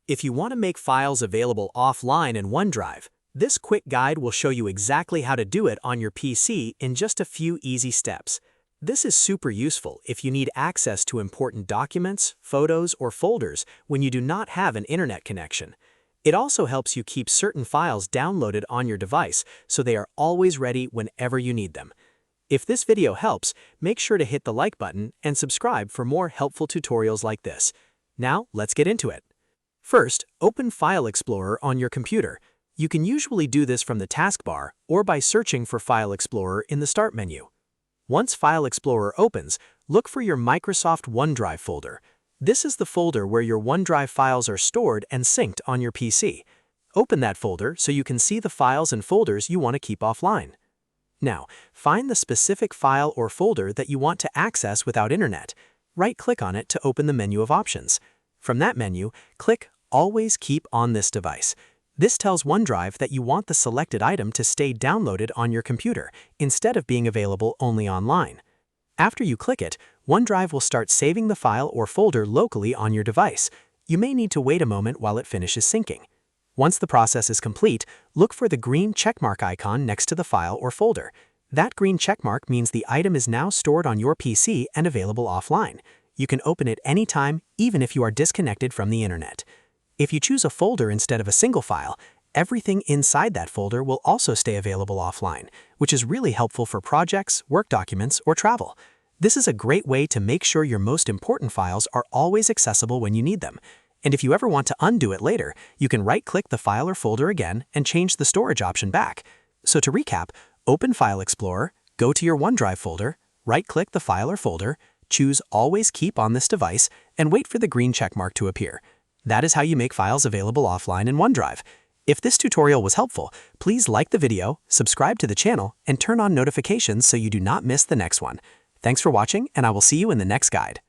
If you want to make files available offline in OneDrive, this quick guide will show you exactly how to do it on your PC in just a few easy steps. This is super useful if you need access to important documents, photos, or folders when you do not have an internet connection. It also helps you keep certain files downloaded on your device so they are always ready whenever you need them. If this video helps, make sure to hit the like button and subscribe for more helpful tutorials like this. Now, let's get into it. First, open File Explorer on your computer. You can usually do this from the taskbar or by searching for File Explorer in the Start menu. Once File Explorer opens, look for your Microsoft OneDrive folder. This is the folder where your OneDrive files are stored and synced on your PC. Open that folder so you can see the files and folders you want to keep offline. Now, find the specific file or folder that you want to access without internet. Right-click on it to open the menu of options. From that menu, click Always Keep on this device. This tells OneDrive that you want the selected item to stay downloaded on your computer instead of being available only online. After you click it, OneDrive will start saving the file or folder locally on your device. You may need to wait a moment while it finishes syncing. Once the process is complete, look for the green checkmark icon next to the file or folder. That green checkmark means the item is now stored on your PC and available offline. You can open it anytime, even if you are disconnected from the internet. If you choose a folder instead of a single file, everything inside that folder will also stay available offline, which is really helpful for projects, work documents, or travel. This is a great way to make sure your most important files are always accessible when you need them. And if you ever want to undo it later, you can right-click the file or folder again and change the storage option back. So to recap, open File Explorer, go to your OneDrive folder, right-click the file or folder, choose Always Keep on this device, and wait for the green checkmark to appear. That is how you make files available offline in OneDrive. If this tutorial was helpful, please like the video, subscribe to the channel, and turn on notifications so you do not miss the next one. Thanks for watching, and I will see you in the next guide.